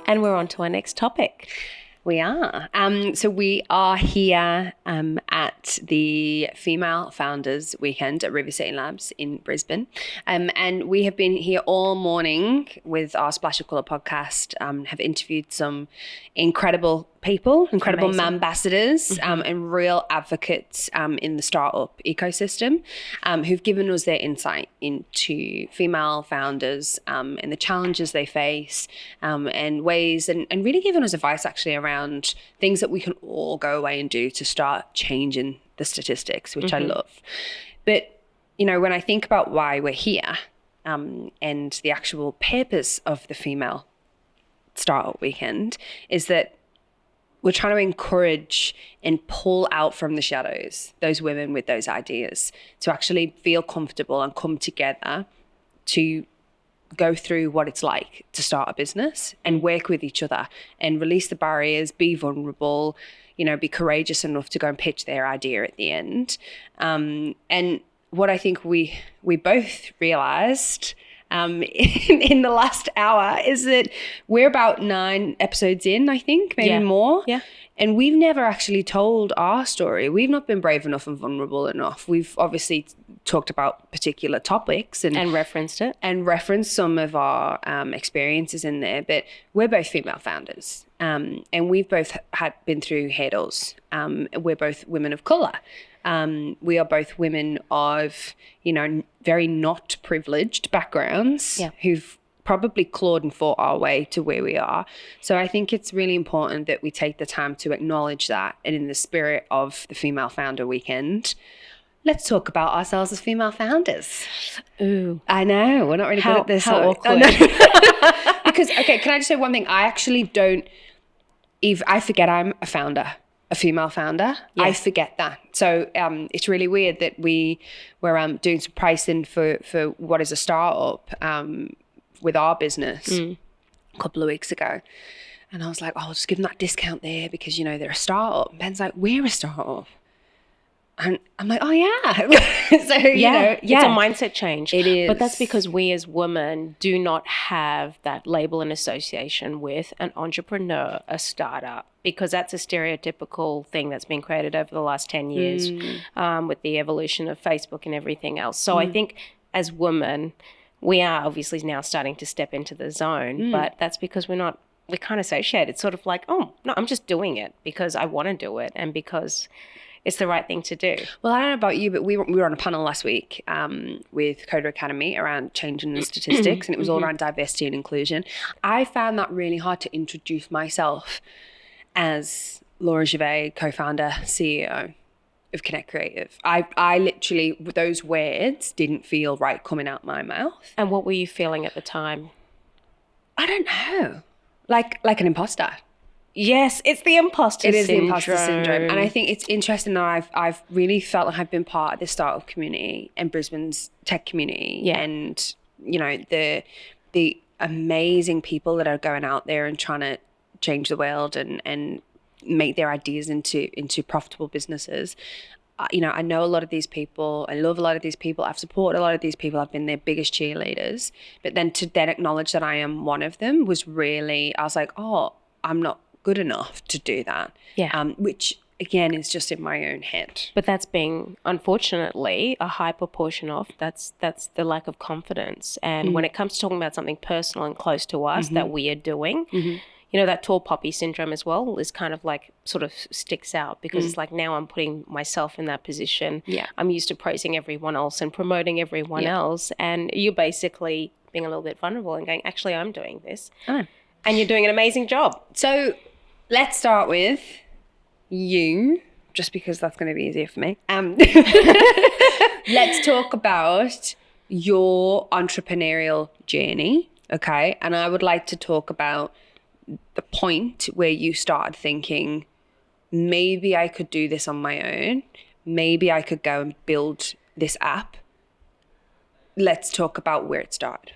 And we're on to our next topic. We are. So we are here at the Female Founders Weekend at River City Labs in Brisbane. And we have been here all morning with our Splash of Colour podcast, have interviewed some incredible people, incredible ambassadors and real advocates in the startup ecosystem who've given us their insight into female founders and the challenges they face and ways and really given us advice actually around things that we can all go away and do to start changing the statistics, which I love. But, you know, when I think about why we're here and the actual purpose of the Female Startup Weekend is that we're trying to encourage and pull out from the shadows those women with those ideas to actually feel comfortable and come together to go through what it's like to start a business and work with each other and release the barriers, be vulnerable, you know, be courageous enough to go and pitch their idea at the end. And what I think we both realized in the last hour is that we're about 9 episodes in, I think, maybe more. Yeah. And we've never actually told our story. We've not been brave enough and vulnerable enough. We've obviously talked about particular topics and referenced it. And referenced some of our experiences in there. But we're both female founders. And we've both been through hurdles. We're both women of colour. We are both women of, you know, very not privileged backgrounds who've probably clawed and fought our way to where we are. So I think it's really important that we take the time to acknowledge that. And in the spirit of the Female Founder Weekend, let's talk about ourselves as female founders. Ooh. I know, we're not really good at this. How awkward. Because, okay, can I just say one thing? I actually don't, I forget I'm a founder. A female founder. Yeah. I forget that. So it's really weird that we're doing some pricing for what is a startup with our business a couple of weeks ago. And I was like, oh, I'll just give them that discount there because, you know, they're a startup. And Ben's like, we're a startup. And I'm like, oh, yeah. So, you know, it's a mindset change. It is. But that's because we as women do not have that label and association with an entrepreneur, a startup, because that's a stereotypical thing that's been created over the last 10 years with the evolution of Facebook and everything else. So I think as women, we are obviously now starting to step into the zone, but that's because we can't associate. It's sort of like, oh, no, I'm just doing it because I want to do it and because it's the right thing to do. Well, I don't know about you, but we were on a panel last week with Coder Academy around changing the statistics, and it was all around diversity and inclusion. I found that really hard to introduce myself as Laura Gervais, co-founder, CEO of Connect Creative. I literally, those words didn't feel right coming out my mouth. And what were you feeling at the time? I don't know. Like an imposter. Yes, it's the imposter syndrome. It is the imposter syndrome. And I think it's interesting that I've really felt like I've been part of the startup community and Brisbane's tech community. Yeah. And, you know, the amazing people that are going out there and trying to change the world and make their ideas into profitable businesses. You know, I know a lot of these people. I love a lot of these people. I've supported a lot of these people. I've been their biggest cheerleaders. But then to then acknowledge that I am one of them was really, I was like, oh, I'm not good enough to do that. Yeah. Which again is just in my own head. But that's being, unfortunately, a high proportion of that's the lack of confidence. And when it comes to talking about something personal and close to us that we are doing, you know, that tall poppy syndrome as well is kind of like sort of sticks out because it's like now I'm putting myself in that position. Yeah. I'm used to praising everyone else and promoting everyone else. And you're basically being a little bit vulnerable and going, actually, I'm doing this. Oh. And you're doing an amazing job. So let's start with you, just because that's going to be easier for me. Let's talk about your entrepreneurial journey, okay? And I would like to talk about the point where you started thinking, maybe I could do this on my own. Maybe I could go and build this app. Let's talk about where it started.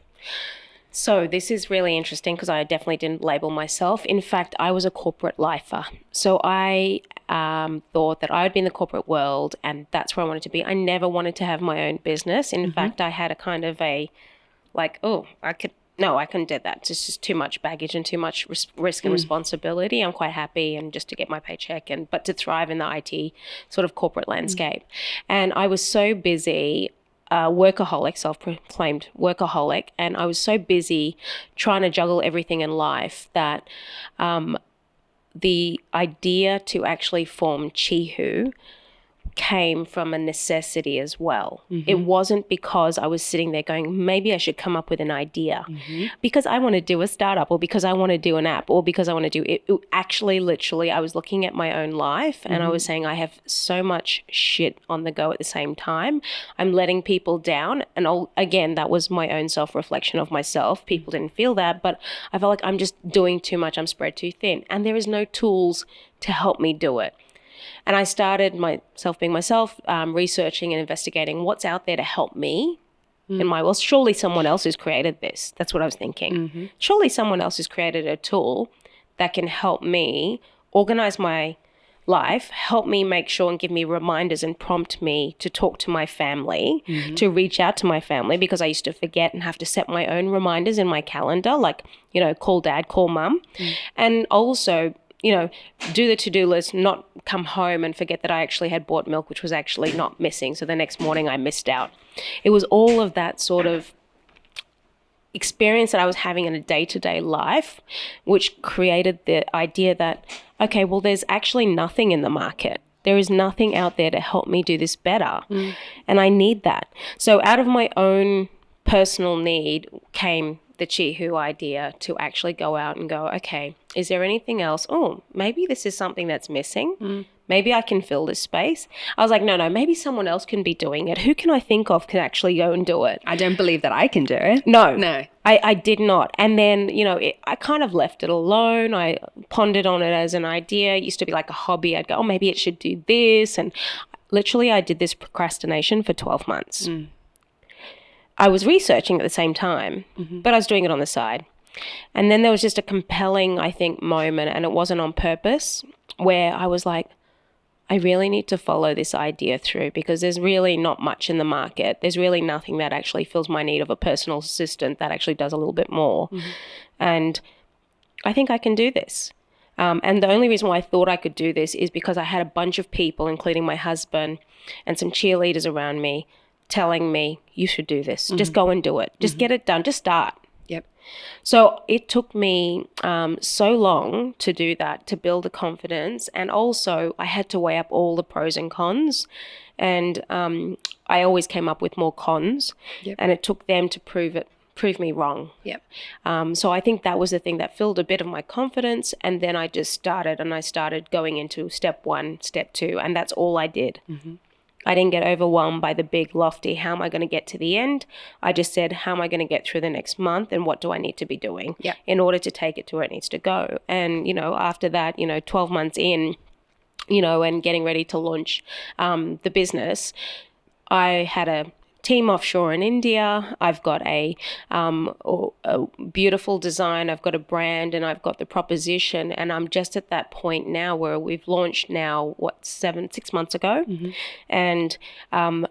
So this is really interesting because I definitely didn't label myself. In fact, I was a corporate lifer. So I thought that I would be in the corporate world and that's where I wanted to be. I never wanted to have my own business. In fact, I had a kind of a like, oh, I could no, I couldn't do that. It's just too much baggage and too much risk and responsibility. I'm quite happy and just to get my paycheck but to thrive in the IT sort of corporate landscape. And I was so busy, workaholic, self-proclaimed workaholic, and I was so busy trying to juggle everything in life that the idea to actually form Chihu came from a necessity as well. It wasn't because I was sitting there going, maybe I should come up with an idea because I want to do a startup or because I want to do an app or because I want to do it. Actually, literally, I was looking at my own life and I was saying I have so much shit on the go at the same time. I'm letting people down. And again, that was my own self-reflection of myself. People didn't feel that, but I felt like I'm just doing too much. I'm spread too thin. And there is no tools to help me do it. And I started being myself, researching and investigating what's out there to help me in my world. Surely someone else has created this. That's what I was thinking. Surely someone else has created a tool that can help me organize my life, help me make sure and give me reminders and prompt me to talk to my family, to reach out to my family, because I used to forget and have to set my own reminders in my calendar, like, call dad, call mum. And also, do the to-do list, not come home and forget that I actually had bought milk, which was actually not missing. So the next morning I missed out. It was all of that sort of experience that I was having in a day-to-day life, which created the idea that, okay, well, there's actually nothing in the market. There is nothing out there to help me do this better. And I need that. So out of my own personal need came the Chihu idea to actually go out and go, okay, is there anything else? Oh, maybe this is something that's missing. Maybe I can fill this space. I was like, no, maybe someone else can be doing it. Who can I think of can actually go and do it? I don't believe that I can do it. No. I did not. And then, I kind of left it alone. I pondered on it as an idea. It used to be like a hobby. I'd go, oh, maybe it should do this. And literally I did this procrastination for 12 months. I was researching at the same time, but I was doing it on the side. And then there was just a compelling, I think, moment, and it wasn't on purpose, where I was like, I really need to follow this idea through because there's really not much in the market. There's really nothing that actually fills my need of a personal assistant that actually does a little bit more. And I think I can do this. And the only reason why I thought I could do this is because I had a bunch of people, including my husband and some cheerleaders around me, telling me, you should do this. Just go and do it. Just get it done. Just start. Yep. So it took me so long to do that, to build the confidence. And also I had to weigh up all the pros and cons. And I always came up with more cons. And it took them to prove me wrong. So I think that was the thing that filled a bit of my confidence. And then I just started going into step 1, step 2. And that's all I did. I didn't get overwhelmed by the big, lofty, how am I going to get to the end? I just said, how am I going to get through the next month and what do I need to be doing in order to take it to where it needs to go? And, after that, 12 months in, and getting ready to launch the business, I had a team offshore in India. I've got a beautiful design. I've got a brand and I've got the proposition. And I'm just at that point now where we've launched now, 6 months ago. And I'm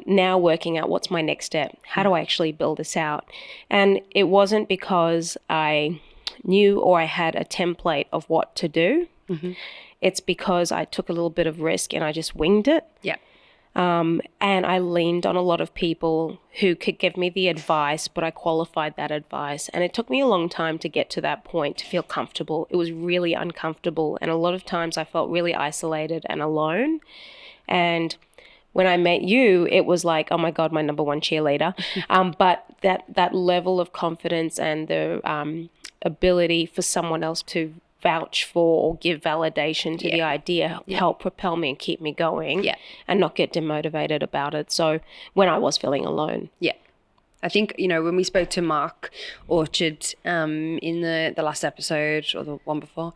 now working out what's my next step. How do I actually build this out? And it wasn't because I knew or I had a template of what to do. It's because I took a little bit of risk and I just winged it. And I leaned on a lot of people who could give me the advice, but I qualified that advice. And it took me a long time to get to that point, to feel comfortable. It was really uncomfortable. And a lot of times I felt really isolated and alone. And when I met you, it was like, oh my God, my number one cheerleader. But that level of confidence and the ability for someone else to vouch for or give validation to the idea help propel me and keep me going and not get demotivated about it. So when I was feeling alone. I think, when we spoke to Mark Orchard in the last episode or the one before,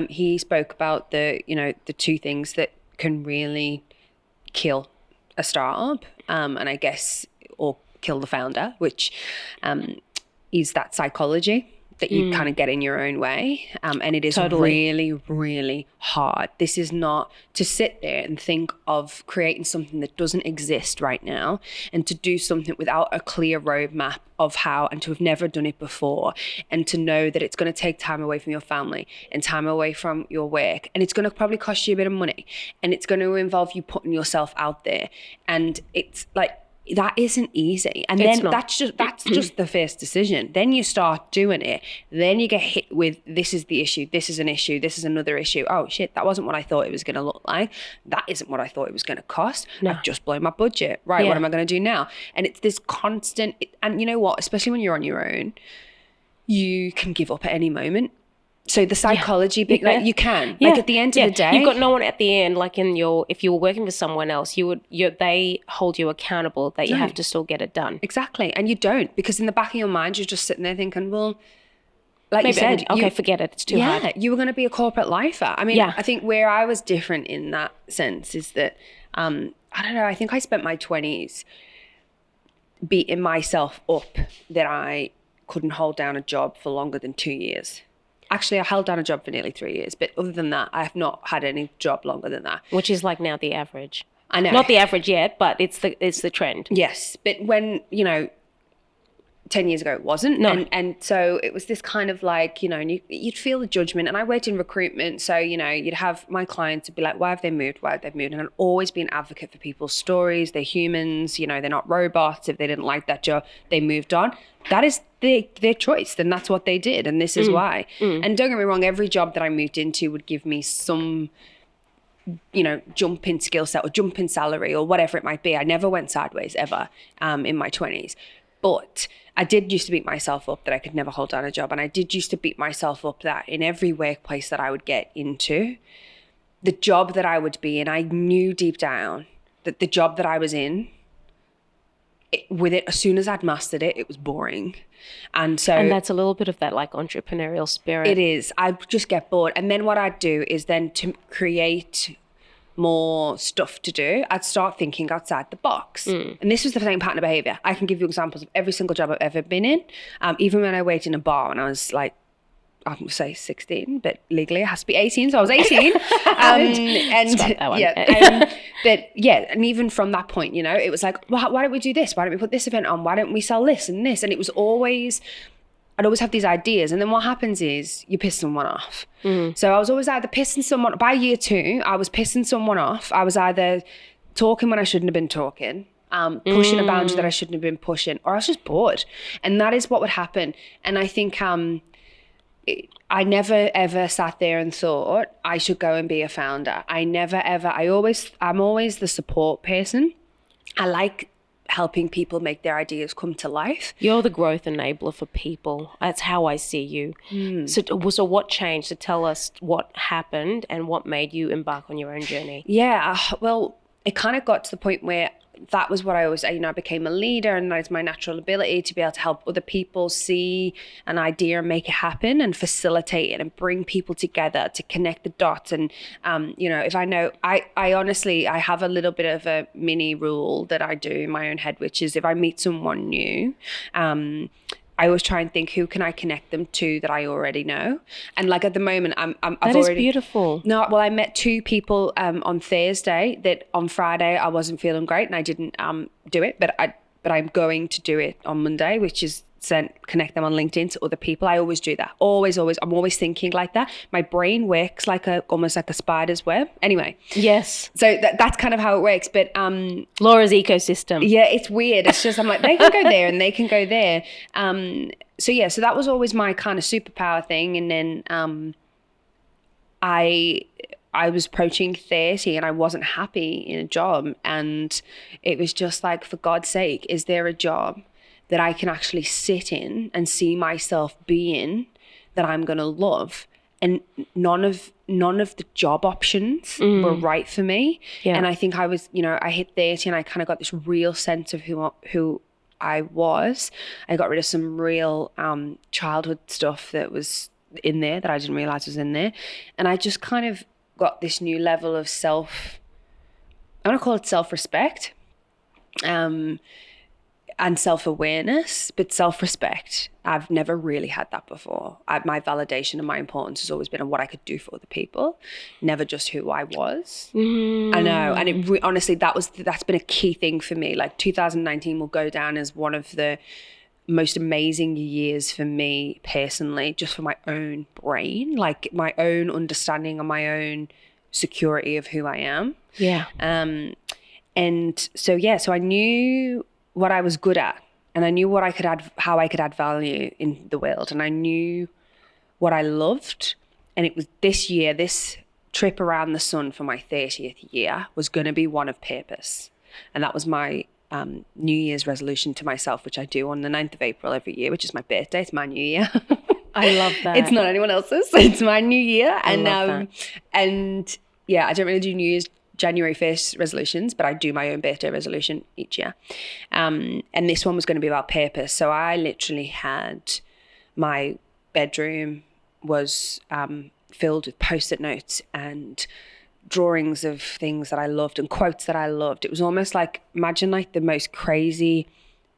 he spoke about the two things that can really kill a startup and I guess, or kill the founder, which is that psychology. that you kind of get in your own way. And it is really, really hard. This is not to sit there and think of creating something that doesn't exist right now and to do something without a clear roadmap of how, and to have never done it before, and to know that it's going to take time away from your family and time away from your work, and it's going to probably cost you a bit of money, and it's going to involve you putting yourself out there, and it's like, that isn't easy. And then that's just the first decision. Then you start doing it. Then you get hit with, this is the issue. This is an issue. This is another issue. Oh shit, that wasn't what I thought it was going to look like. That isn't what I thought it was going to cost. No. I've just blown my budget. Right. What am I going to do now? And it's this constant, and you know what, especially when you're on your own, you can give up at any moment. So the psychology bit, like you can, like at the end of the day, you've got no one at the end. Like if you were working for someone else, they hold you accountable that you have to still get it done. Exactly, and you don't, because in the back of your mind, you're just sitting there thinking, well, like maybe, you said, forget it. It's too hard. Yeah, you were going to be a corporate lifer. I mean, I think where I was different in that sense is that I don't know. I think I spent my 20s beating myself up that I couldn't hold down a job for longer than 2 years. Actually, I held down a job for nearly 3 years, but other than that, I have not had any job longer than that. Which is like now the average. I know. Not the average yet, but it's the trend. Yes, but when, 10 years ago it wasn't. No. And so it was this kind of like, and you'd feel the judgment. And I worked in recruitment, so, you'd have my clients would be like, why have they moved? And I'd always be an advocate for people's stories. They're humans, they're not robots. If they didn't like that job, they moved on. That is their choice, and that's what they did, and this is why. And don't get me wrong, every job that I moved into would give me some, jump in skill set or jump in salary or whatever it might be. I never went sideways ever in my 20s. But I did used to beat myself up that I could never hold down a job, and I did used to beat myself up that in every workplace that I would get into, the job that I would be in, I knew deep down that the job that I was in, as soon as I'd mastered it, it was boring. And that's a little bit of that like entrepreneurial spirit. It is. I just get bored. And then what I'd do is then to create more stuff to do, I'd start thinking outside the box. And this was the same pattern of behavior. I can give you examples of every single job I've ever been in. Even when I worked in a bar when I was like, I'm going to say 16, but legally it has to be 18. So I was 18. And even from that point, it was like, well, why don't we do this? Why don't we put this event on? Why don't we sell this and this? And it was always, I'd always have these ideas. And then what happens is you piss someone off. So I was always either pissing someone, by year 2, I was pissing someone off. I was either talking when I shouldn't have been talking, pushing a boundary that I shouldn't have been pushing, or I was just bored. And that is what would happen. And I think, I never ever sat there and thought I should go and be a founder. I'm always the support person. I like helping people make their ideas come to life. You're the growth enabler for people. That's how I see you. So what changed? To tell us what happened and what made you embark on your own journey. Yeah, well, it kind of got to the point where that was what I always, I became a leader, and that is my natural ability to be able to help other people see an idea and make it happen and facilitate it and bring people together to connect the dots. And, if I honestly, I have a little bit of a mini rule that I do in my own head, which is if I meet someone new, I always try and think, who can I connect them to that I already know? And like at the moment, That is beautiful. No, well, I met 2 people on Thursday that on Friday I wasn't feeling great and I didn't do it, but I'm going to do it on Monday, which is connect them on LinkedIn to other people. I always do that. Always. I'm always thinking like that. My brain works like almost like a spider's web. Anyway. Yes. So that's kind of how it works. But Laura's ecosystem. Yeah, it's weird. It's just I'm like, they can go there and they can go there. So that was always my kind of superpower thing. And then I was approaching 30 and I wasn't happy in a job, and it was just like, for God's sake, is there a job that I can actually sit in and see myself being that I'm going to love? And none of the job options were right for me. Yeah. And I think I was, I hit 30 and I kind of got this real sense of who I was. I got rid of some real childhood stuff that was in there that I didn't realize was in there. And I just kind of got this new level of I want to call it self-respect. and self-awareness, but self-respect. I've never really had that before. My validation and my importance has always been on what I could do for other people, never just who I was. I know. And honestly, that's been a key thing for me. Like 2019 will go down as one of the most amazing years for me personally, just for my own brain, like my own understanding and my own security of who I am. Yeah. And so I knew what I was good at, and I knew what I could add, how I could add value in the world, and I knew what I loved. And it was this year, this trip around the sun for my 30th year was going to be one of purpose. And that was my New Year's resolution to myself, which I do on the 9th of April every year, which is my birthday. It's my new year. I love that. It's not anyone else's. It's my new year. I love that. And yeah, I don't really do New Year's January 1st resolutions, but I do my own birthday resolution each year. And this one was going to be about purpose. So I literally had my bedroom was filled with Post-it notes and drawings of things that I loved and quotes that I loved. It was almost like, imagine like the most crazy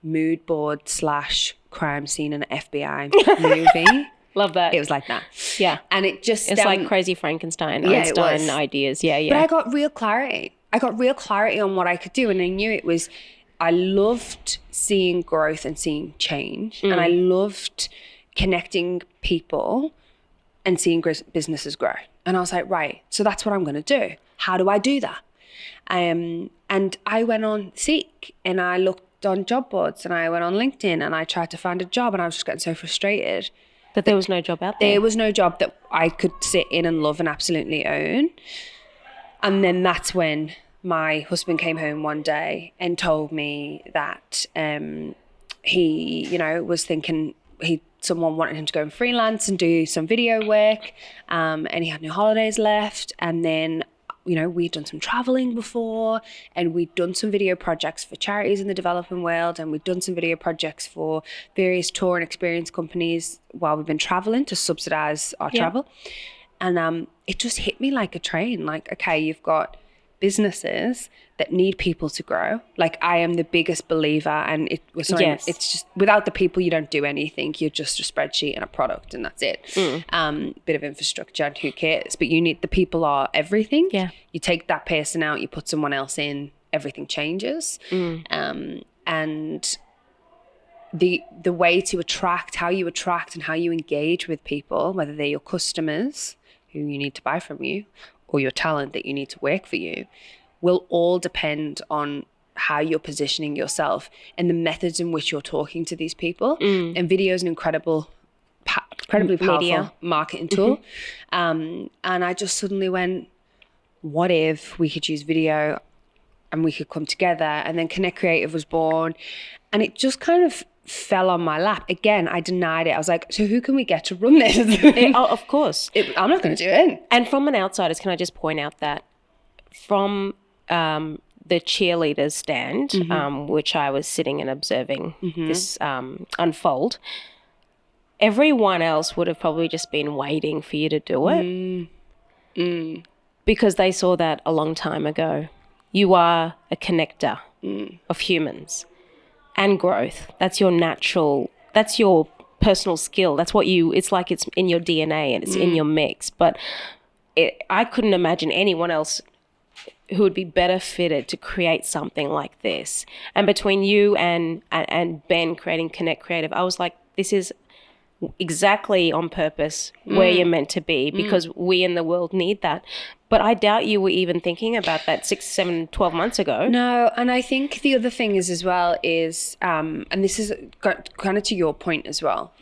mood board / crime scene in an FBI movie. Love that. It was like that. Yeah. And it just... It's like crazy Frankenstein, Einstein ideas. Yeah, yeah. But I got real clarity. I got real clarity on what I could do. And I knew it was... I loved seeing growth and seeing change. And I loved connecting people and seeing businesses grow. And I was like, right, so that's what I'm going to do. How do I do that? And I went on Seek, and I looked on job boards, and I went on LinkedIn, and I tried to find a job, and I was just getting so frustrated. That there was no job out there. There was no job that I could sit in and love and absolutely own. And then that's when my husband came home one day and told me that he, was thinking someone wanted him to go and freelance and do some video work, and he had no holidays left. And then, we'd done some traveling before, and we'd done some video projects for charities in the developing world, and we'd done some video projects for various tour and experience companies while we've been traveling to subsidize our travel. And it just hit me like a train. Like, okay, you've got businesses that need people to grow. Like, I am the biggest believer, and it's just, without the people, you don't do anything. You're just a spreadsheet and a product, and that's it. Bit of infrastructure, and who cares? But the people are everything. Yeah. You take that person out, you put someone else in, everything changes. And the way to attract, how you attract and how you engage with people, whether they're your customers who you need to buy from you, or your talent that you need to work for you, will all depend on how you're positioning yourself and the methods in which you're talking to these people. And video is an incredibly powerful marketing tool. And I just suddenly went, what if we could use video and we could come together? And then Connect Creative was born, and it just kind of fell on my lap. Again, I denied it. I was like, so who can we get to run this? Of course. I'm not going to do it. And from an outsider's, can I just point out that from the cheerleaders stand, which I was sitting and observing this unfold, everyone else would have probably just been waiting for you to do it because they saw that a long time ago. You are a connector of humans. And growth. That's your personal skill. That's what it's like it's in your DNA and it's in your mix. But I couldn't imagine anyone else who would be better fitted to create something like this. And between you and Ben creating Connect Creative, I was like, this is exactly on purpose where you're meant to be, because we in the world need that. But I doubt you were even thinking about that 6, 7, 12 months ago. No, and I think the other thing is as well is, and this is kind of to your point as well,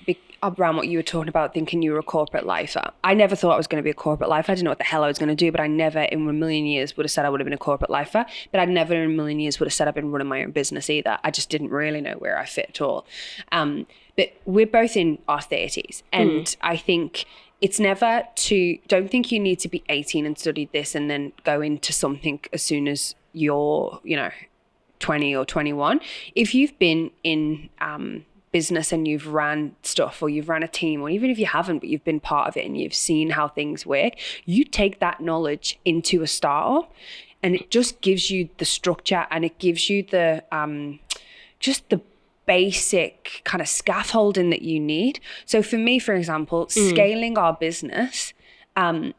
around what you were talking about, thinking you were a corporate lifer. I never thought I was going to be a corporate lifer. I didn't know what the hell I was going to do, but I never in a million years would have said I would have been a corporate lifer. But I never in a million years would have said I've been running my own business either. I just didn't really know where I fit at all. But we're both in our 30s, and I think it's never don't think you need to be 18 and study this and then go into something as soon as you're, 20 or 21. If you've been in business and you've ran stuff, or you've ran a team, or even if you haven't, but you've been part of it and you've seen how things work, you take that knowledge into a startup, and it just gives you the structure, and it gives you the just the basic kind of scaffolding that you need. So for me, for example, scaling our business, the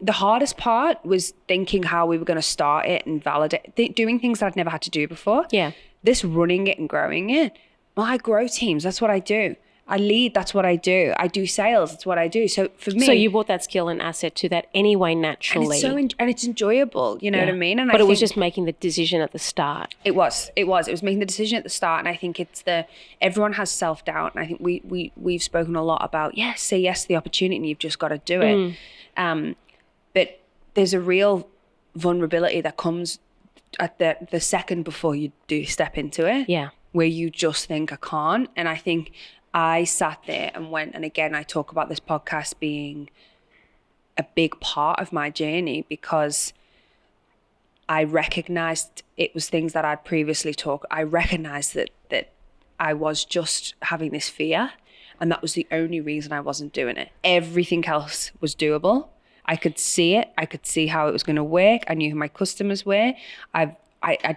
hardest part was thinking how we were going to start it and validate, doing things that I'd never had to do before. Yeah. This running it and growing it, I grow teams. That's what I do. I lead. That's what I do. I do sales. That's what I do. So for me, so you brought that skill and asset to that anyway naturally, and it's enjoyable. You know what I mean? And but it was just making the decision at the start. It was making the decision at the start, and I think everyone has self-doubt, and I think we've spoken a lot about say yes to the opportunity, and you've just got to do it. But there's a real vulnerability that comes at the second before you do step into it. Yeah, where you just think I can't, and I think I sat there and went, and again, I talk about this podcast being a big part of my journey because I recognized it was things that I'd previously talked. I recognized that I was just having this fear, and that was the only reason I wasn't doing it. Everything else was doable. I could see it. I could see how it was going to work. I knew who my customers were. I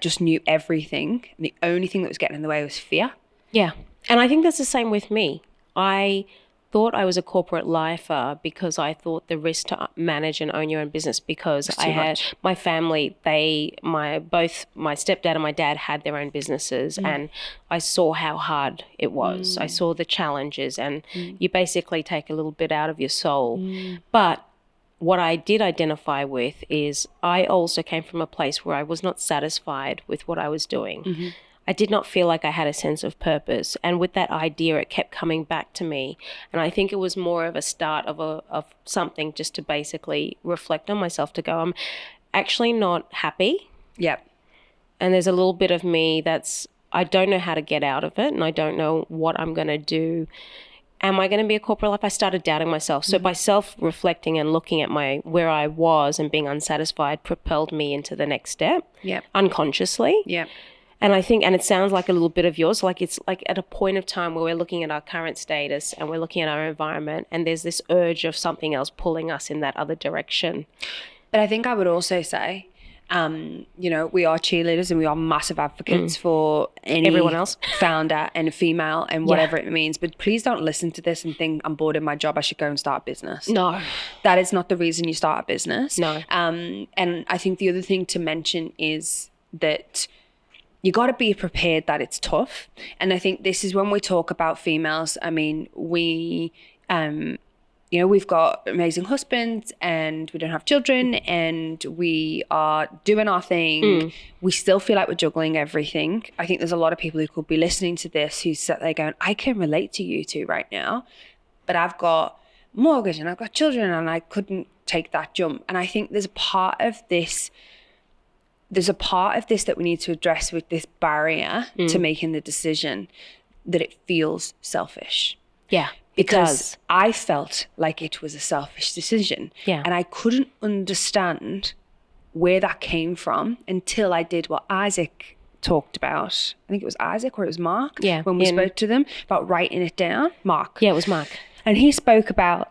just knew everything. And the only thing that was getting in the way was fear. Yeah. And I think that's the same with me. I thought I was a corporate lifer because I thought the risk to manage and own your own business because I had my family, both my stepdad and my dad had their own businesses and I saw how hard it was. I saw the challenges and you basically take a little bit out of your soul. But what I did identify with is I also came from a place where I was not satisfied with what I was doing. I did not feel like I had a sense of purpose. And with that idea, it kept coming back to me. And I think it was more of a start of something just to basically reflect on myself, to go, I'm actually not happy. Yep. And there's a little bit of me I don't know how to get out of it and I don't know what I'm going to do. Am I going to be a corporate life? I started doubting myself. So by self-reflecting and looking at where I was and being unsatisfied propelled me into the next step. Yep. Unconsciously. Yep. And I think, and it sounds like a little bit of yours, like it's like at a point of time where we're looking at our current status and we're looking at our environment and there's this urge of something else pulling us in that other direction. But I think I would also say, we are cheerleaders and we are massive advocates for everyone else, founder and female and whatever it means. But please don't listen to this and think I'm bored in my job, I should go and start a business. No. That is not the reason you start a business. No. And I think the other thing to mention is that you got to be prepared that it's tough. And I think this is when we talk about females. I mean, we've got amazing husbands and we don't have children and we are doing our thing. We still feel like we're juggling everything. I think there's a lot of people who could be listening to this who sat there going, I can relate to you two right now, but I've got mortgage and I've got children and I couldn't take that jump. And I think there's a part of this that we need to address with this barrier to making the decision, that it feels selfish. Yeah, because I felt like it was a selfish decision. Yeah. And I couldn't understand where that came from until I did what Isaac talked about. I think it was Isaac or it was Mark. Yeah. When we spoke to them about writing it down. Mark. Yeah, it was Mark. And he spoke about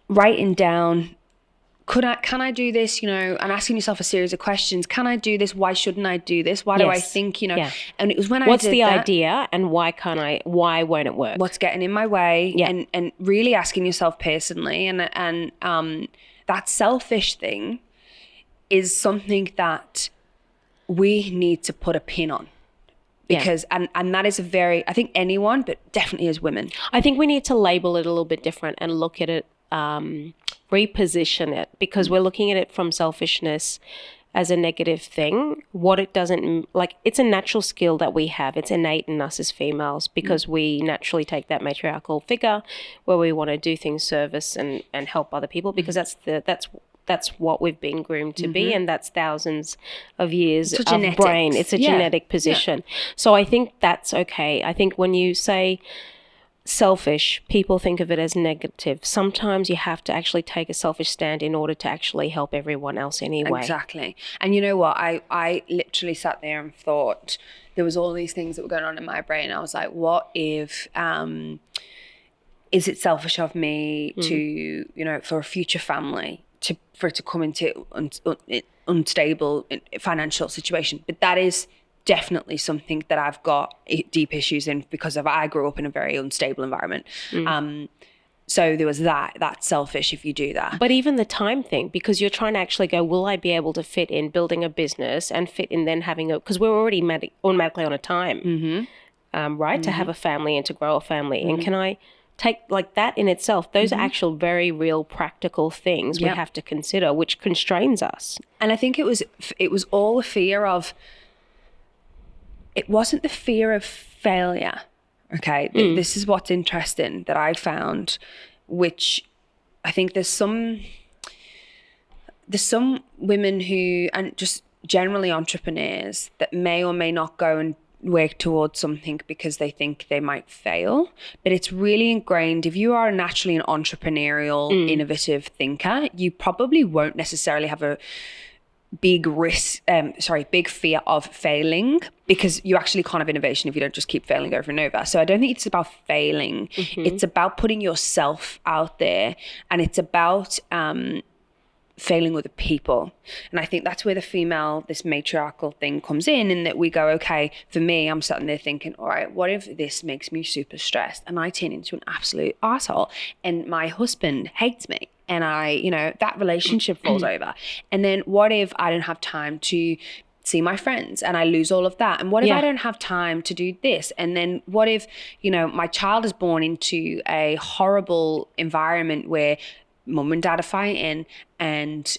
writing down, can I do this, and asking yourself a series of questions. Can I do this? Why shouldn't I do this? Why do I think, and it was when What's the idea and why won't it work? What's getting in my way? Yeah. And really asking yourself personally. And that selfish thing is something that we need to put a pin on. Because, and that is I think anyone, but definitely as women. I think we need to label it a little bit different and look at it, reposition it, because we're looking at it from selfishness as a negative thing. What it doesn't, it's a natural skill that we have. It's innate in us as females because we naturally take that matriarchal figure where we want to do things, service and help other people, because that's what we've been groomed to be, and that's thousands of years of brain. It's a genetic position. Yeah. So I think that's okay. I think when you say selfish, people think of it as negative. Sometimes you have to actually take a selfish stand in order to actually help everyone else anyway. Exactly. And you know what? I literally sat there and thought, there was all these things that were going on in my brain. I was like, what if, is it selfish of me to, for a future family, for it to come into unstable financial situation? But that is definitely something that I've got deep issues in because I grew up in a very unstable environment. So there was that's selfish if you do that. But even the time thing, because you're trying to actually go, will I be able to fit in building a business and fit in then having because we're already automatically on a time, right, to have a family and to grow a family. And can I take like that in itself? Those are actual very real practical things we have to consider, which constrains us. And I think it was all the fear of, it wasn't the fear of failure. Okay, this is what's interesting that I found, which I think there's some women who, and just generally entrepreneurs, that may or may not go and work towards something because they think they might fail. But it's really ingrained. If you are naturally an entrepreneurial, innovative thinker, you probably won't necessarily have a big fear of failing, because you actually can't have innovation if you don't just keep failing over and over. So I don't think it's about failing. It's about putting yourself out there, and it's about failing with the people. And I think that's where this matriarchal thing comes in that we go, okay, for me, I'm sitting there thinking, all right, what if this makes me super stressed and I turn into an absolute asshole and my husband hates me? And that relationship falls over. And then what if I don't have time to see my friends and I lose all of that? And what if I don't have time to do this? And then what if, my child is born into a horrible environment where mum and dad are fighting and,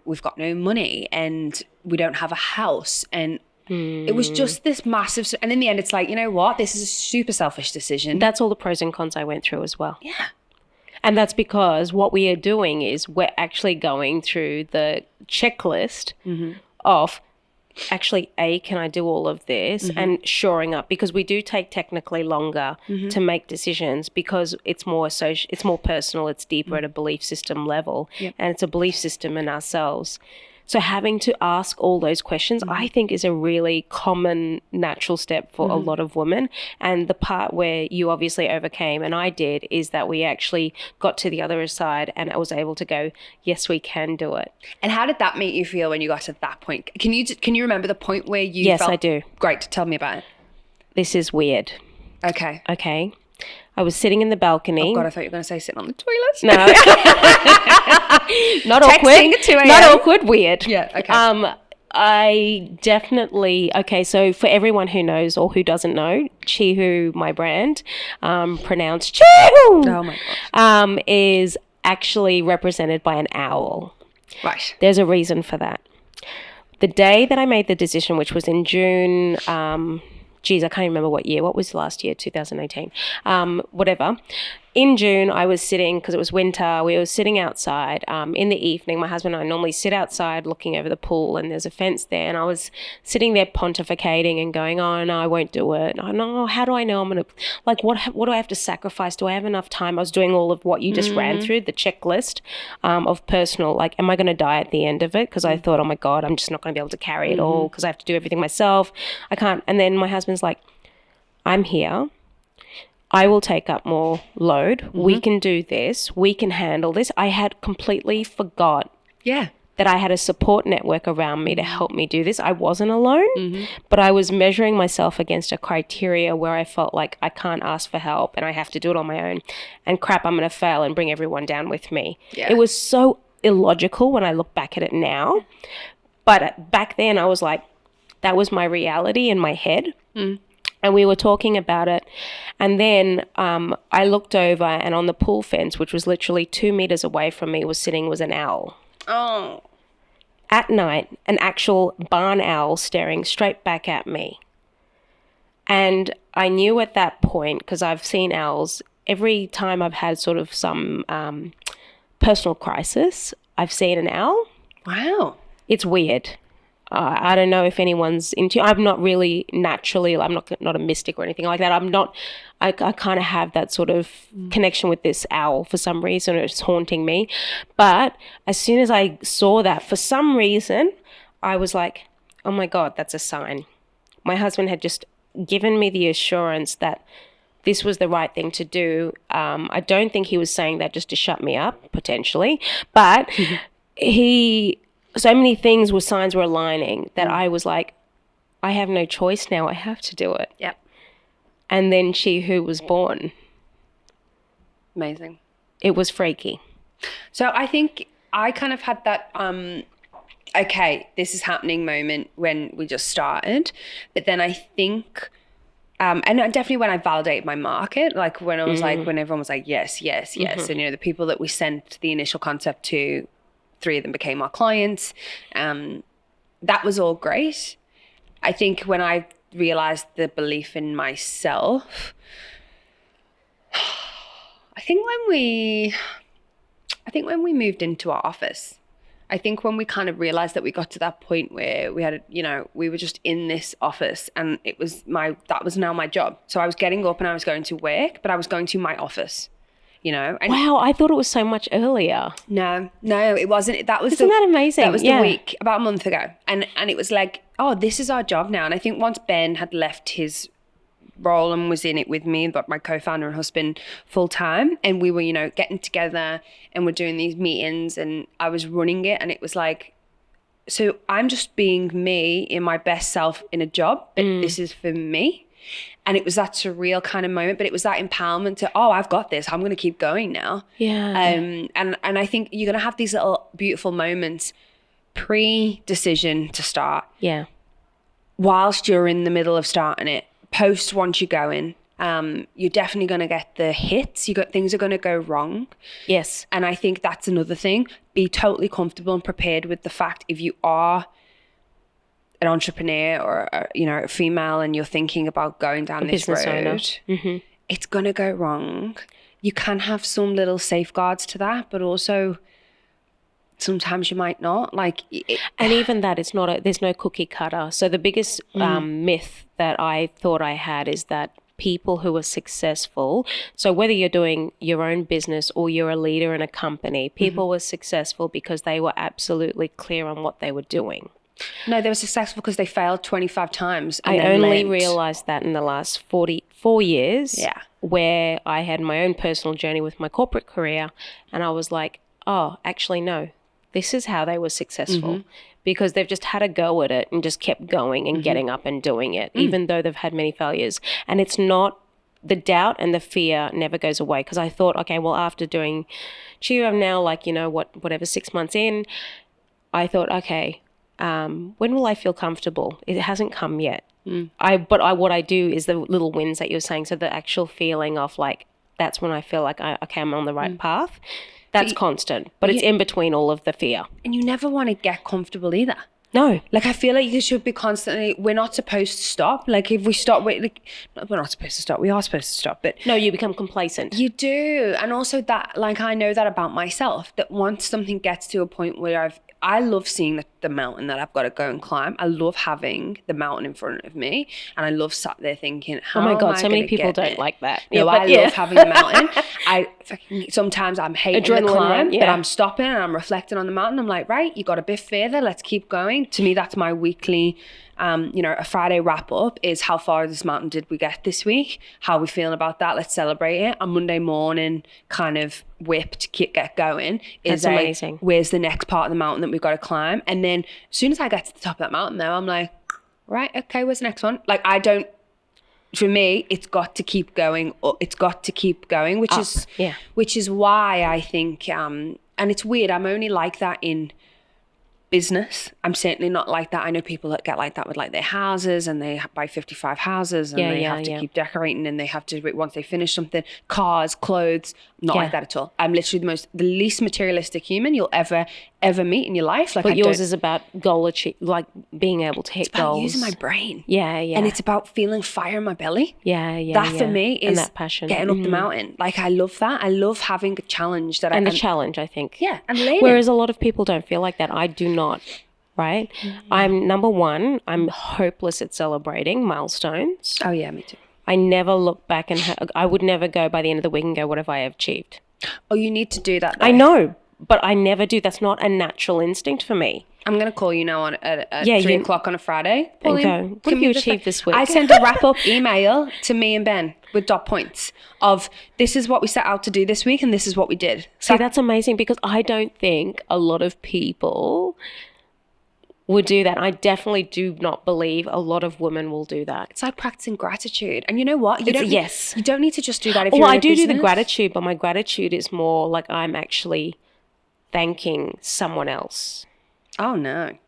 we've got no money and we don't have a house. And it was just this massive, and in the end, it's like, you know what? This is a super selfish decision. That's all the pros and cons I went through as well. Yeah. And that's because what we are doing is we're actually going through the checklist of actually, can I do all of this? And shoring up, because we do take technically longer to make decisions because it's more it's more personal, it's deeper at a belief system level, and it's a belief system in ourselves. So having to ask all those questions, I think, is a really common natural step for a lot of women. And the part where you obviously overcame, and I did, is that we actually got to the other side and I was able to go, yes, we can do it. And how did that make you feel when you got to that point? Can you remember the point where you Yes, felt? I do. Great. Tell me about it. This is weird. Okay. I was sitting in the balcony. Oh God, I thought you were going to say sitting on the toilet. No. Not awkward. Texting at 2 a.m. Not awkward, weird. Yeah, okay. I definitely, so for everyone who knows or who doesn't know, Chihu, my brand, pronounced Chihu, oh my gosh, is actually represented by an owl. Right. There's a reason for that. The day that I made the decision, which was in June, I can't remember what year. What was last year? 2018. Whatever. In June, I was sitting, because it was winter, we were sitting outside in the evening. My husband and I normally sit outside looking over the pool, and there's a fence there. And I was sitting there pontificating and going, oh, no, I won't do it. Oh, no, how do I know I'm going to, what do I have to sacrifice? Do I have enough time? I was doing all of what you just ran through, the checklist of personal, am I going to die at the end of it? Because I thought, oh my God, I'm just not going to be able to carry it all because I have to do everything myself. I can't. And then my husband's like, I'm here. I will take up more load. We can do this. We can handle this. I had completely forgot that I had a support network around me to help me do this. I wasn't alone, but I was measuring myself against a criteria where I felt like I can't ask for help and I have to do it on my own. And crap, I'm going to fail and bring everyone down with me. Yeah. It was so illogical when I look back at it now. But back then I was like, that was my reality in my head. And we were talking about it. And then I looked over, and on the pool fence, which was literally 2 meters away from me, was an owl. Oh. At night, an actual barn owl staring straight back at me. And I knew at that point, because I've seen owls, every time I've had sort of some personal crisis, I've seen an owl. Wow. It's weird. I don't know if anyone's into. I'm not really naturally. I'm not a mystic or anything like that. I'm not. I kind of have that sort of connection with this owl for some reason. It's haunting me. But as soon as I saw that, for some reason, I was like, "Oh my God, that's a sign." My husband had just given me the assurance that this was the right thing to do. I don't think he was saying that just to shut me up, potentially, but so many things signs were aligning that I was like, I have no choice now. I have to do it. Yep. And then she who was born. Amazing. It was freaky. So I think I kind of had that, okay, this is happening moment when we just started. But then I think, and definitely when I validated my market, like when I was like, when everyone was like, yes. And, you know, the people that we sent the initial concept to, 3 of them became our clients. That was all great. I think when I realized the belief in myself, I think when we moved into our office, I think when we kind of realized that we got to that point where we had, you know, we were just in this office and that was now my job. So I was getting up and I was going to work, but I was going to my office, you know. And wow, I thought it was so much earlier. No, it wasn't. Isn't that amazing? That was the week, about a month ago. And it was like, oh, this is our job now. And I think once Ben had left his role and was in it with me, but my co-founder and husband full time, and we were, you know, getting together and we're doing these meetings and I was running it, and it was like, so I'm just being me in my best self in a job, but this is for me. And it was that surreal kind of moment, but it was that empowerment to, oh, I've got this, I'm going to keep going now. Yeah. And I think you're going to have these little beautiful moments pre-decision to start. Yeah. Whilst you're in the middle of starting it, post once you go in, you're definitely going to get the hits. Things are going to go wrong. Yes. And I think that's another thing. Be totally comfortable and prepared with the fact if you are an entrepreneur or you know, a female and you're thinking about going down this road, it's going to go wrong. You can have some little safeguards to that, but also sometimes you might not. And even that, there's no cookie cutter. So the biggest myth that I thought I had is that people who are successful, so whether you're doing your own business or you're a leader in a company, people were successful because they were absolutely clear on what they were doing. No, they were successful because they failed 25 times. And I only realized that in the last 44 years, where I had my own personal journey with my corporate career, and I was like, oh, actually, no, this is how they were successful, because they've just had a go at it and just kept going and getting up and doing it, even though they've had many failures. And it's not, the doubt and the fear never goes away, because I thought, okay, well, after doing Cheer, I'm now like, you know, whatever, 6 months in, I thought, okay, when will I feel comfortable? It hasn't come yet. What I do is the little wins that you're saying. So the actual feeling of like, that's when I feel like, I'm on the right path. That's constant, but it's in between all of the fear. And you never want to get comfortable either. No. Like, I feel like you should be constantly, we're not supposed to stop. Like, if we stop, we're not supposed to stop. We are supposed to stop, but. No, you become complacent. You do. And also that, like, I know that about myself, that once something gets to a point where I love seeing the mountain that I've got to go and climb. I love having the mountain in front of me, and I love sat there thinking, how oh my God, am I so many people don't there? Like that. Yeah, I love having the mountain. Sometimes I'm hating the climb, but I'm stopping and I'm reflecting on the mountain. I'm like, right, you got a bit further, let's keep going. To me, that's my weekly, a Friday wrap up is how far this mountain did we get this week? How are we feeling about that? Let's celebrate it. On Monday morning, kind of whip to get going. That's amazing. Where's the next part of the mountain that we've got to climb? And then as soon as I get to the top of that mountain though, I'm like, right, okay, where's the next one? Like, for me, it's got to keep going. It's got to keep going, which is why I think, and it's weird, I'm only like that in business. I'm certainly not like that. I know people that get like that with like their houses, and they buy 55 houses and they have to keep decorating, and they have to, once they finish something, cars, clothes, not like that at all. I'm literally the least materialistic human you'll ever meet in your life. Like, but yours is about goal achieve, like being able to hit goals. It's about using my brain. Yeah. And it's about feeling fire in my belly. That for me is and that passion. Getting up the mountain. Like, I love that. I love having a challenge the challenge, I think. Yeah, and learning. Whereas a lot of people don't feel like that. I do not. Right? I'm number one. I'm hopeless at celebrating milestones. Oh yeah, me too. I never look back and I would never go by the end of the week and go, what have I achieved? Oh, you need to do that though. I know, but I never do. That's not a natural instinct for me. I'm going to call you now at 3 o'clock on a Friday. Pauline, and go, what have you achieved this week? I send a wrap-up email to me and Ben with dot points of, this is what we set out to do this week and this is what we did. See, that's amazing, because I don't think a lot of people would do that. I definitely do not believe a lot of women will do that. It's like practicing gratitude. And you know what? You Yes. You don't need to just do that if you're in I a do business. the gratitude, but my gratitude is more like I'm actually thanking someone else. Oh, no.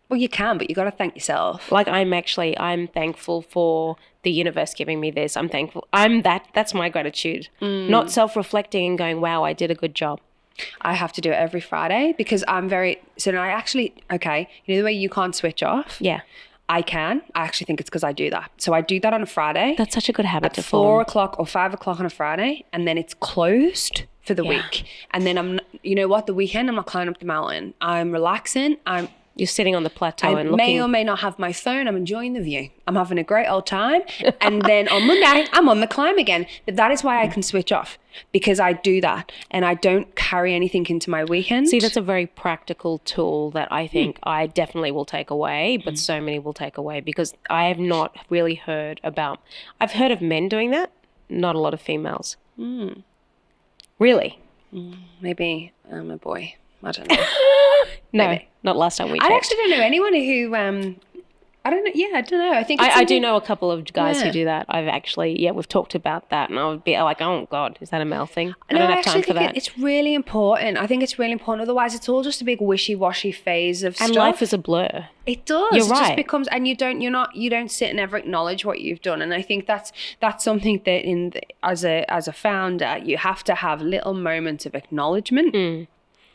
Well, you can, but you got to thank yourself. Like I'm thankful for the universe giving me this. I'm thankful. That's my gratitude. Not self-reflecting and going, wow, I did a good job. I have to do it every Friday because so now okay, you know the way you can't switch off? Yeah. I can. I actually think it's because I do that. So I do that on a Friday. That's such a good habit to form. 4 form. o'clock or 5 o'clock on a Friday, and then it's closed for the week. And then you know what? The weekend, I'm not climbing up the mountain. I'm relaxing. You're sitting on the plateau and I looking. may or may not have my phone. I'm enjoying the view. I'm having a great old time. And then on Monday, I'm on the climb again. But that is why I can switch off, because I do that and I don't carry anything into my weekend. See, that's a very practical tool that I think I definitely will take away, but so many will take away, because I have not really heard about. I've heard of men doing that, not a lot of females. Really? Maybe I'm a boy. I don't know. No, Maybe. not last time we checked. I actually don't know anyone who, I don't know. Yeah, I don't know. I think I do know a couple of guys who do that. I've actually, we've talked about that, and I would be like, oh God, is that a male thing? I don't have time for that. It's really important. I think it's really important. Otherwise, it's all just a big wishy-washy phase of stuff. And life is a blur. It does. You're right. It just becomes, and you don't sit and ever acknowledge what you've done. And I think that's something that as a founder, you have to have little moments of acknowledgement.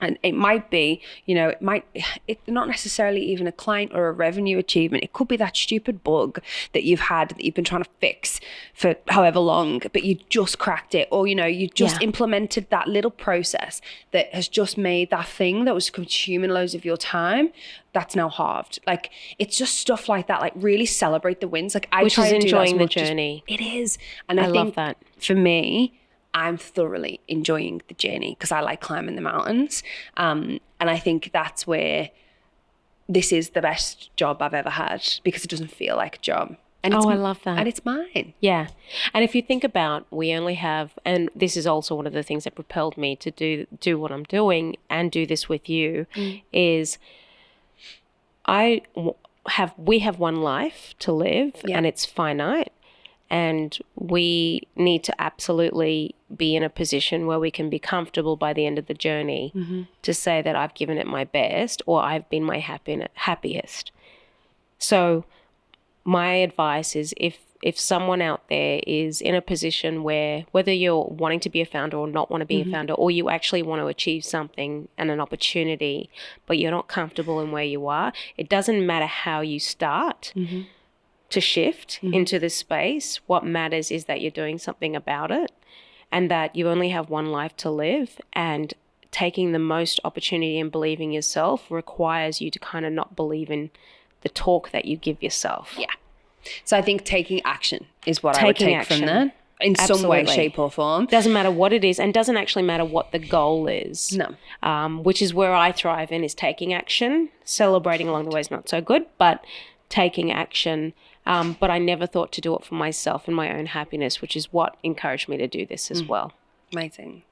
And it might be, it's not necessarily even a client or a revenue achievement. It could be that stupid bug that you've had that you've been trying to fix for however long, but you just cracked it. Or, you just implemented that little process that has just made that thing that was consuming loads of your time, that's now halved. Like, it's just stuff like that. Like, really celebrate the wins. Like, Which is enjoying the journey. It is. And I think love that. For me, I'm thoroughly enjoying the journey because I like climbing the mountains. And I think that's where this is the best job I've ever had, because it doesn't feel like a job. And I love that. And it's mine. Yeah. And if you think about, we only have, and this is also one of the things that propelled me to do what I'm doing and do this with you, is we have one life to live, and it's finite. And we need to absolutely be in a position where we can be comfortable by the end of the journey to say that I've given it my best, or I've been my happiest. So my advice is, if someone out there is in a position where, whether you're wanting to be a founder or not want to be a founder, or you actually want to achieve something and an opportunity, but you're not comfortable in where you are, it doesn't matter how you start. To shift into this space. What matters is that you're doing something about it, and that you only have one life to live, and taking the most opportunity and believing yourself requires you to kind of not believe in the talk that you give yourself. Yeah. So I think taking action is what I would take from that, in some way, shape or form. Doesn't matter what it is, and doesn't actually matter what the goal is. No. Which is where I thrive in, is taking action. Celebrating along the way is not so good, but taking action. But I never thought to do it for myself and my own happiness, which is what encouraged me to do this as well. Amazing.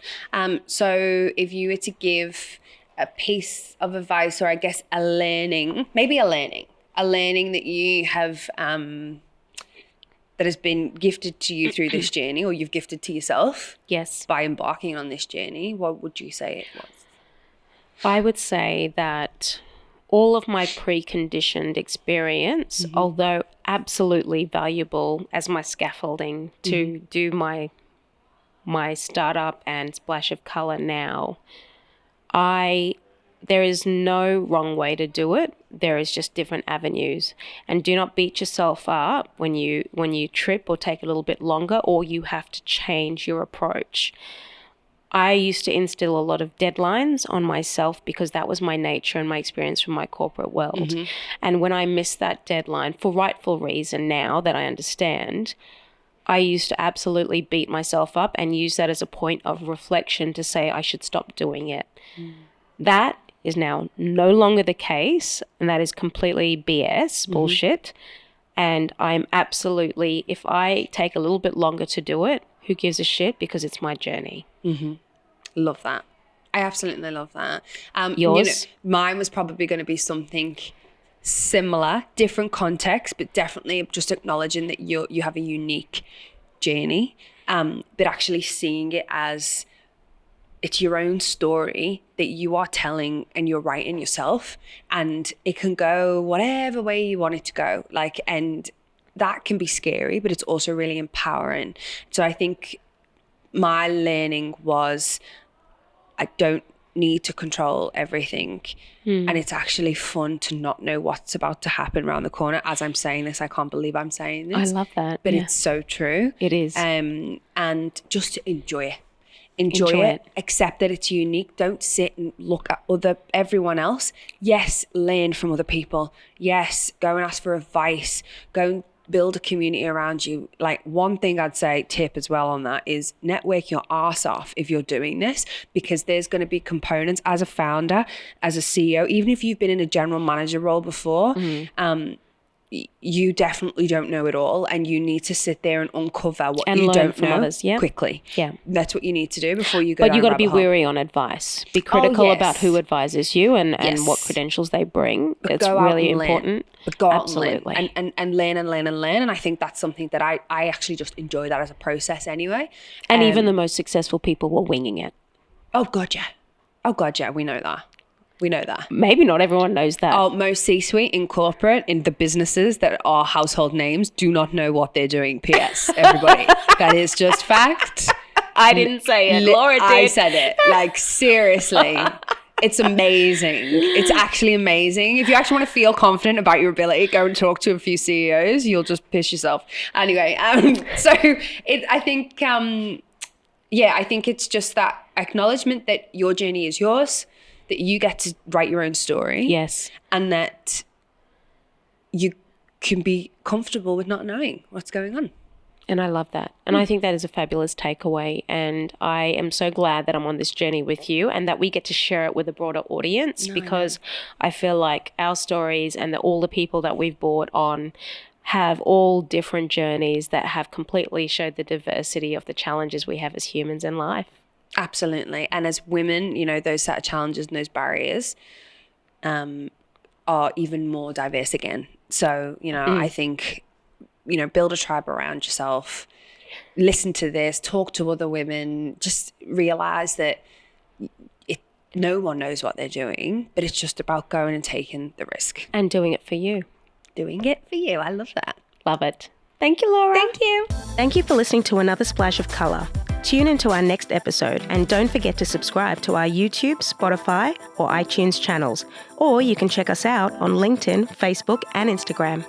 So if you were to give a piece of advice, or I guess a learning that you have, that has been gifted to you through this journey, or you've gifted to yourself by embarking on this journey, what would you say it was? I would say that all of my preconditioned experience, although absolutely valuable as my scaffolding to do my startup and splash of color now, there is no wrong way to do it. There is just different avenues. And do not beat yourself up when you trip or take a little bit longer, or you have to change your approach. I used to instill a lot of deadlines on myself because that was my nature and my experience from my corporate world. And when I missed that deadline, for rightful reason now that I understand, I used to absolutely beat myself up and use that as a point of reflection to say I should stop doing it. That is now no longer the case, and that is completely BS, bullshit. And I'm absolutely, if I take a little bit longer to do it, who gives a shit, because it's my journey. Love that. I absolutely love that. Yours? Mine was probably going to be something similar, different context, but definitely just acknowledging that you have a unique journey, but actually seeing it as it's your own story that you are telling and you're writing yourself, and it can go whatever way you want it to go. Like, and that can be scary, but it's also really empowering. So I think my learning was I don't need to control everything. And it's actually fun to not know what's about to happen around the corner. As I'm saying this, I can't believe I'm saying this. I love that. But it's so true. It is. And just to enjoy it. Enjoy it. Accept that it's unique. Don't sit and look at everyone else. Yes, learn from other people. Yes, go and ask for advice. Go and build a community around you. Like, one thing I'd say, tip as well on that, is network your arse off if you're doing this, because there's going to be components as a founder, as a CEO, even if you've been in a general manager role before, you definitely don't know it all, and you need to sit there and uncover what you don't know others. Quickly. Yeah, that's what you need to do before you go. But you got to be wary on advice. Be critical about who advises you and what credentials they bring. It's really important. But go out and learn and learn and learn and learn. And I think that's something that I actually just enjoy that as a process anyway. And even the most successful people were winging it. Oh God, yeah. We know that. Maybe not everyone knows that. Oh, most C-suite in corporate, in the businesses that are household names, do not know what they're doing. P.S. Everybody. That is just fact. I didn't say it. Laura did. I said it. Like, seriously. It's amazing. It's actually amazing. If you actually want to feel confident about your ability, go and talk to a few CEOs. You'll just piss yourself. Anyway, I think it's just that acknowledgement that your journey is yours, that you get to write your own story. Yes. And that you can be comfortable with not knowing what's going on. And I love that. And I think that is a fabulous takeaway. And I am so glad that I'm on this journey with you and that we get to share it with a broader audience, because I feel like our stories and all the people that we've brought on have all different journeys that have completely showed the diversity of the challenges we have as humans in life. Absolutely. And as women, those set of challenges and those barriers are even more diverse again. So, I think, build a tribe around yourself, listen to this, talk to other women, just realize that no one knows what they're doing, but it's just about going and taking the risk. And doing it for you. Doing it for you. I love that. Love it. Thank you, Laura. Thank you. Thank you for listening to another Splash of Colour. Tune into our next episode and don't forget to subscribe to our YouTube, Spotify or iTunes channels. Or you can check us out on LinkedIn, Facebook and Instagram.